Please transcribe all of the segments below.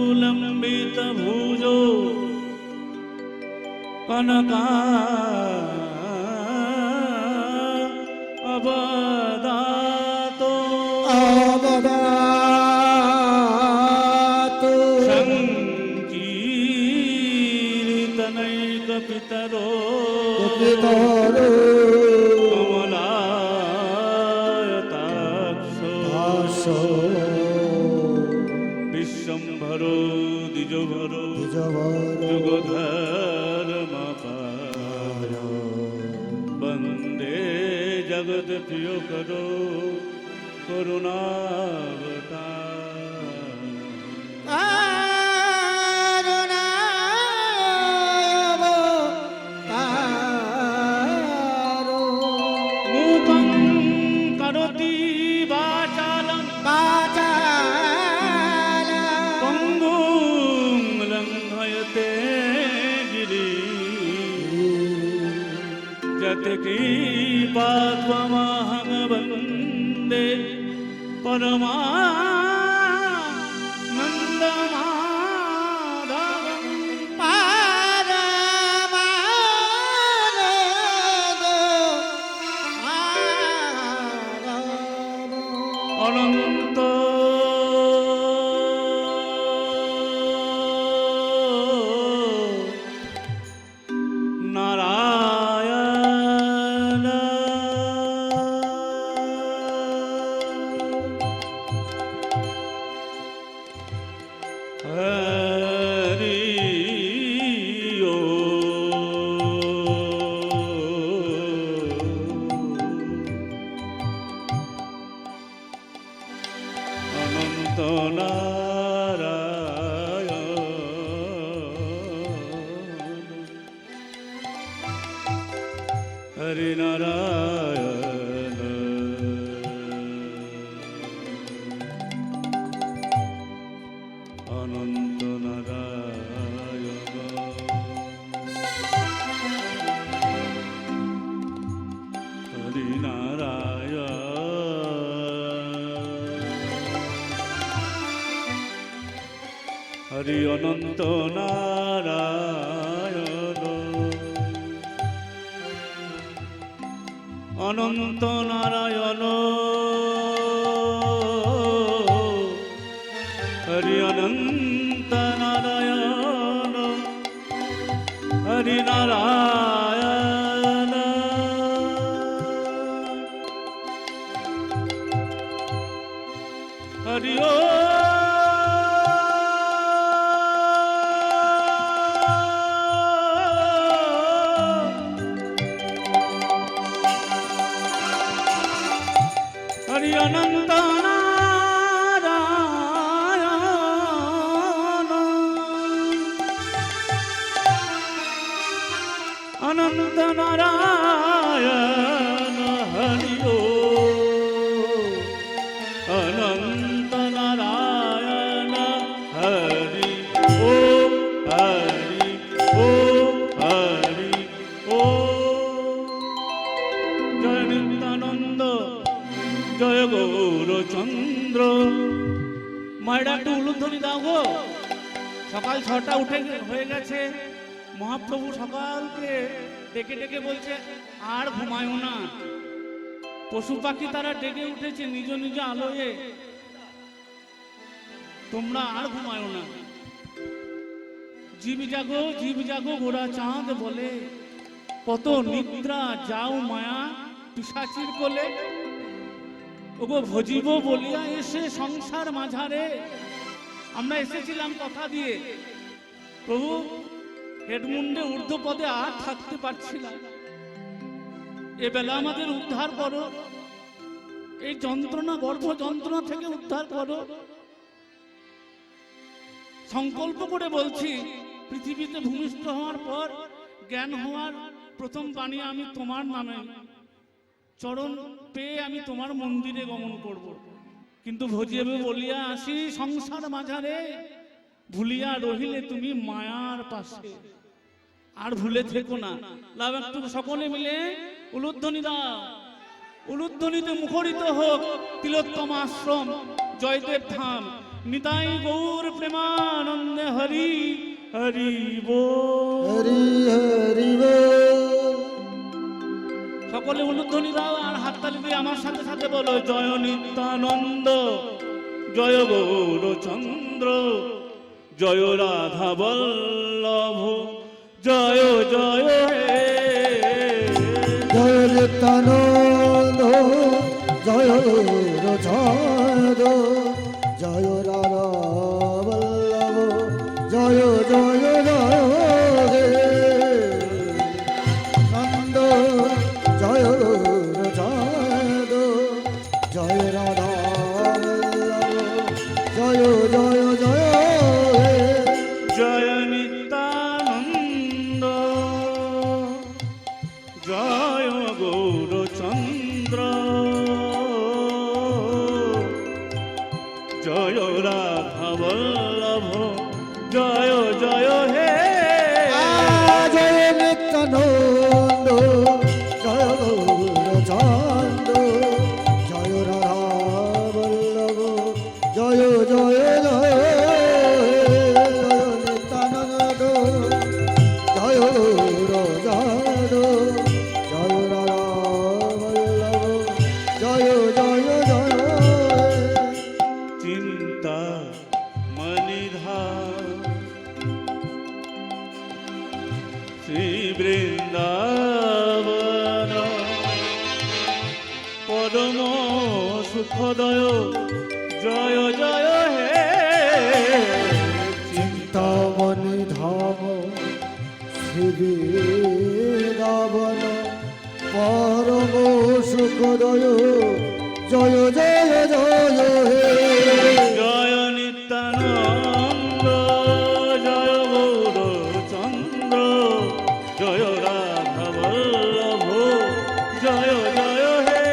अजनूलंबित भुजो कनका अवदातो संकीर्तनैक पितरो कमलायताक्षो विश्वम्भरो द्विजभरो जुगधर्मपालो वन्दे जगत प्रियकरो करुणावतारो मूकं करोति वाचालं पङ्गुं लङ्घयते गिरिं यत्कृपात्वमहं वन्दे परमानन्दमाधवम् অনন্ত নারায়ণ হরি অনন্ত নারায়ণ হরি নারায়ণ অনন্ত নারায়ণ হরি নারায়ণ হরি অনন্ত নারায়ণ অনন্ত নারায়ণ হরি অনন্ত নারায়ণ হরি নারায়ণ হরি ও হরি অনন্ত নারায়ণ অনন্ত নারায়ণ হরি ও অনন্ত নারায়ণ হরি ও হরি ও হরি ও জয় নিত্যানন্দ জয় গৌরচন্দ্র। মায়েরা একটু উলুধ্বনি দাও গো। সকাল 6টা উঠে হয়ে গেছে। মহাপ্রভু সকালকে ডেকে ডেকে বলছে আর ঘুমায়ও না। পশু পাখি তারা ডেকে উঠেছে নিজ নিজ আলোয়ে, তোমরা আর ঘুমায়ও না। জীব জাগো গোরা চাঁদ বলে, কত নিদ্রা যাও মায়া পিশাচির কোলে। ওগো ভজিব বলিয়া এসে সংসার মাঝারে। আমরা এসেছিলাম কথা দিয়ে, প্রভু হেডমুন্ডে ঊর্ধ্ব পদে আর থাকতে পারছিলাম, এ বেলা আমাদের উদ্ধার করো, এই যন্ত্রণা গর্ভ যন্ত্রণা থেকে উদ্ধার করো। সংকল্প করে বলছি, পৃথিবীতে ভূমিষ্ঠ হওয়ার পর জ্ঞান হওয়ার প্রথম বাণী আমি তোমার নামে, চরণ পেয়ে আমি তোমার মন্দিরে গমন করব। কিন্তু ভজিবে বলিয়া আসি সংসার মাঝারে, ভুলিয়া রহিলে তুমি মায়ার পাশে, আর ভুলে থেকো না। লাভ একটু সকলে মিলে উলুধ্বনি দাও, উলুধ্বনিতে মুখরিত হোক তিলোত্তম আশ্রম জয়দেব ধাম। নিতাই গৌর প্রেমানন্দে হরি হরি বল, হরি হরি বল। সকলে উলুধ্বনি দাও আর হাততালি দিয়ে আমার সাথে সাথে বলো, জয় নিত্যানন্দ, জয় গৌরচন্দ্র, জয় রাধা বল্লভ, জয় জয় হে। জয় নিত্যানন্দ, জয় গৌরচন্দ্র, জয় রাধা বল্লভ, জয় জয় জয় হে নন্দ, জয় গৌরচন্দ্র, জয় রাধা বল্লভ, জয় জয় জয় হে। জয় নিত্যানন্দ, জয় গৌরচন্দ্র, জয় রাধা বল্লভ, জয় জয় হে। জয় নিত্যানন্দ, জয় গৌরচন্দ্র, জয় রাধা বল্লভ, জয় জয় জয় হে। জয় নিত্যানন্দ, জয় গৌরচন্দ্র, জয় রাধা বল্লভ, জয় জয় জয় হে। চিন্তা মনিধাম শ্রী বৃন্দাবন, পরম সুখদয়, জয় জয় হে। চিন্তামণি ধাম শ্রী বৃন্দাবন, পরম সুখদয়, জয় জয় জয় হে। জয় নিত্যানন্দ, জয় গৌরচন্দ্র, জয় রাধা বল্লভ, জয় জয় হে।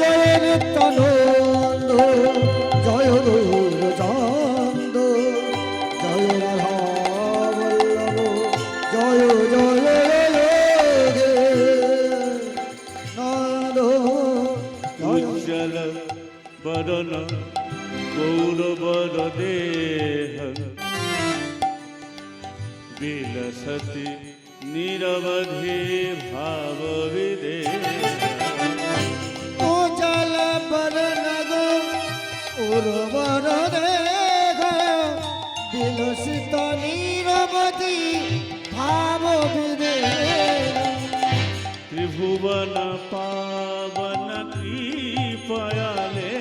জয় নিত্যানন্দ, জয় গৌরচন্দ্র, জয় রাধা বল্লভ, জয় জয় হে নাদ, জয় উজ্জ্বল বরণ গৌরবর দেহ, বিলসতি নিরবধি ভাব বিদেহ। উজ্জ্বল বরণ গো উর্বর দেহ, বিলসিত নিরবধি ভাব বিদেহ। ত্রিভুবন পাবন কৃপয়ালে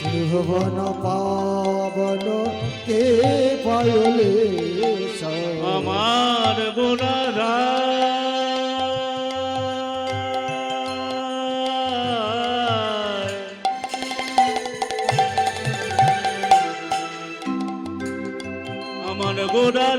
ত্রিভুবন পাবন কে পায়লে, আমার গোড়া আমার গোড়া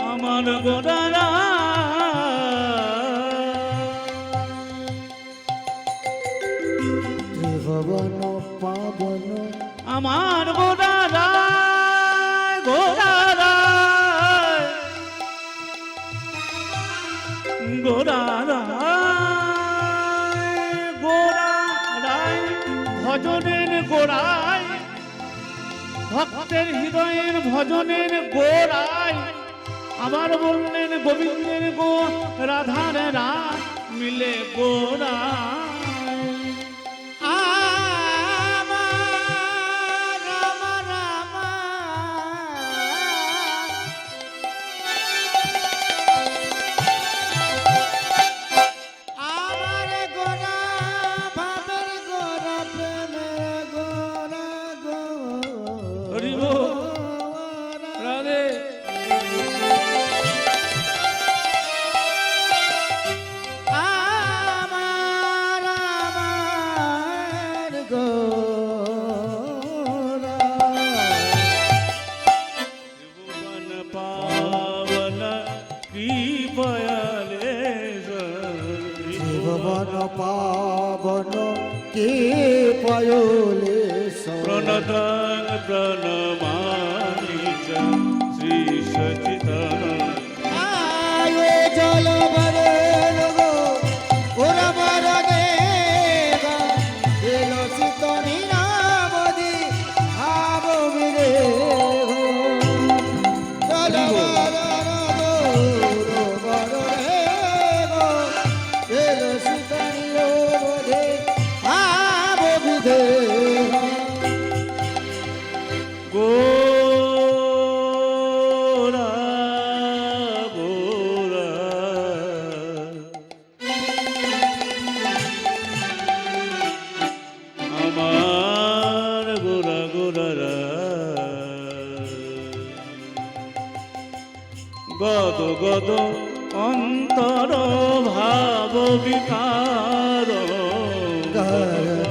আমার গোড়া ত্রিভুবন পাবন আমার গোড়া গোড়া গোড়া গোড়ায় ভজনের গোড়ায়, ভক্তের হৃদয়ের ভজনের গোড়ায়। আবার বললেন গোবিন্দের গো রাধার রা মিলে গোড়ায়। হরি বল, রাধে। আমার प्रणमामि च श्री सच्चिदानंद आये जल बरन गो ओरा बर देगा एलो सितनी नामदी आव बिरे जल बरन गो ओरा बर देगा एलो सितनी नामदी आव बिरे गोरा गोरा আমার গোরা গোরা গদ গদ অন্তর ভাব বিকার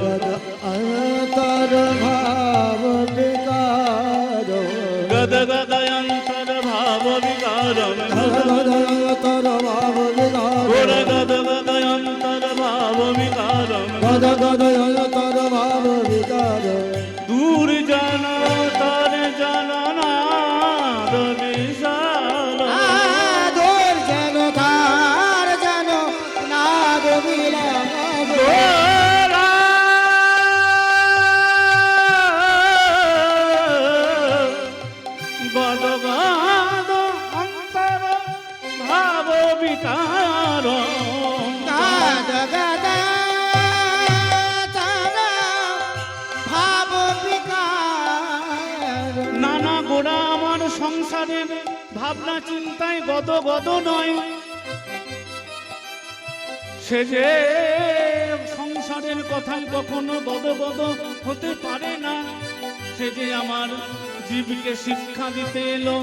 গদ अंतर भाव विकार গদ গদ অন্তর ভাব বিকার गद अंतर भाव विकार গোরা গদ গদ অন্তর ভাব বিকার गद गद अंतर भाव विकार দূর জানা তার জানা বিশাল दूर जन थार जन नाग मिला গোরা গদ গদ অন্তর ভাব বিকার गद गद तारा भाव विकार নানা গোড়া আমার সংসারের ভাবনা চিন্তায় গদ গদ নয় সে যে সংসারের কথায় কখনো গদ গদ হতে পারে না সে যে আমার জীবকে শিক্ষা দিতে এলো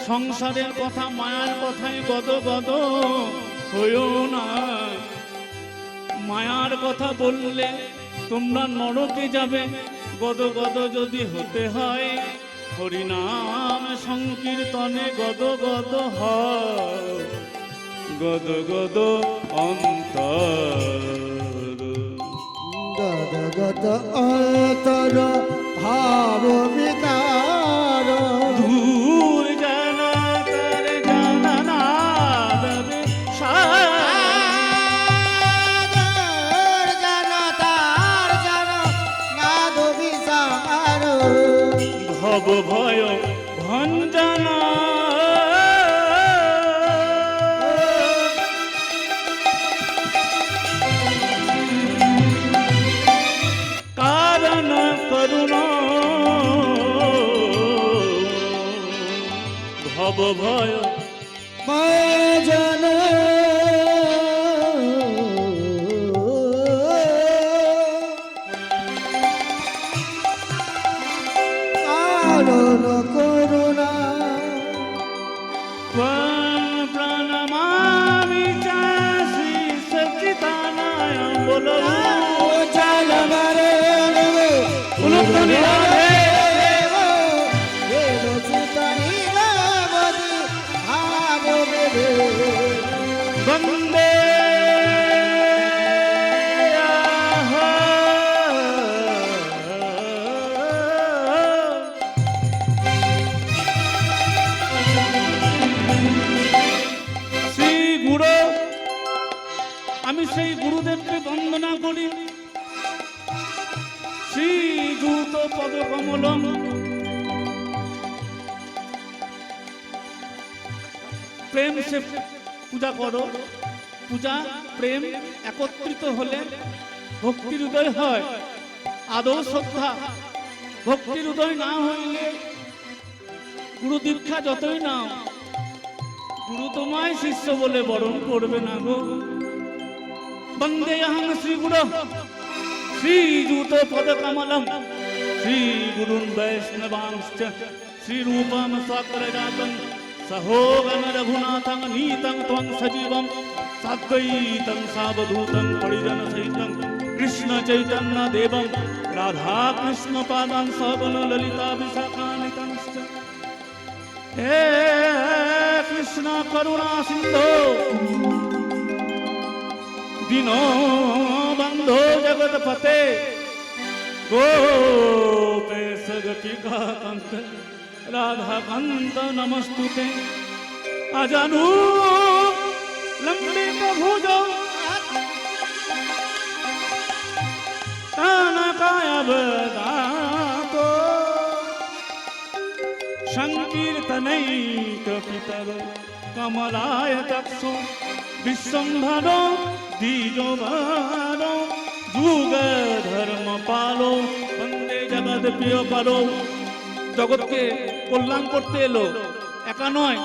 সংসারের কথা মায়ার কথায় গদ গদ হইও না মায়ার কথা বললে তোমরা নরকে যাবে গদ গদ যদি হতে হয় হরিনাম সংকীর্তনে গদ গদ হয় গদ গদ অন্তর गद गद अंतर भाव विकार দূর জানা তার জানা না দেবে दूर जन तार जन नाग विसार ভব ভয় ভঞ্জনা কারণ করুণ ভব ভয় मैं जन कारण करुणा प्रणमामि च श्री सच्चिदानंद बोलो चल मरे उलुत्तनी राधे वंदे শ্রী গুরু আমি সেই গুরুদেবকে বন্দনা করি শ্রীযুত পদকমলম প্রেম সে পূজা করো পূজা প্রেম একত্রিত হলে ভক্তির উদয় হয় আদৌ শ্রদ্ধা ভক্তির উদয় না হইলে গুরু দীক্ষা যতই নাও গুরু তোমায় শিষ্য বলে বরণ করবে না গো বন্দে অহং শ্রী গুরু শ্রীযুত পদকমলম শ্রী গুরুন বৈষ্ণবাংশ্চ শ্রী রূপম স্বকরজাতং सहोगन रघुनाथं नीतं त्वं सजीवं साद्वैतं सावधूतं परिजन सहितं कृष्ण चैतन्य देवं राधा कृष्ण पादां सगन ललिता विशाखान्वितंश्च हे कृष्ण करुणा सिंधो दीनो बंधो जगतपते गोप गोपेश गोपिका कांत राधा कांत नमस्तुते अजानु लंबित भुजौ कानकायवदातो संकीर्तनैक पितरो कमलाय तक्षो विश्वम्भरो द्विजोभारो যুগ ধর্ম পালো বন্দে জগৎ প্রিয় করো। জগৎকে কল্যাণ করতে এলো, একা নয়,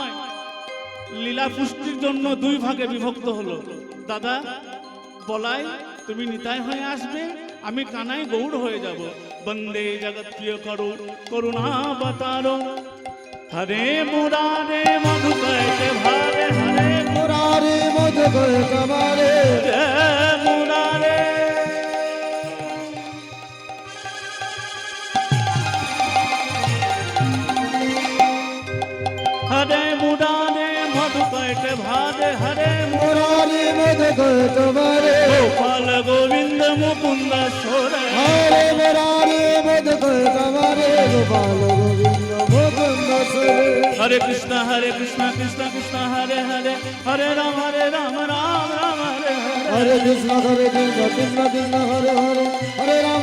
লীলা পুষ্টির জন্য দুই ভাগে বিভক্ত হলো। দাদা বলাই তুমি নিতাই হয়ে আসবে, আমি কানাই গৌড় হয়ে যাব। বন্দে জগৎ প্রিয় করো করুণা বাতারো হরে মুরারে মধুকৈতে ভারে হরে মুরারে মধুকর কমারে মুরারে हरे मुरारे मधुकैटे भारे हरे মুরারে মধুকর কমারে गोपाल गोविंद मुकुंद सोरे হরে মুরারে মধুকর কমারে গোপাল গোবিন্দ মুকুন্দ সরে हरे कृष्ण कृष्ण कृष्ण हरे हरे हरे राम राम राम हरे हरे हरे कृष्ण कृष्ण कृष्ण हरे हरे हरे राम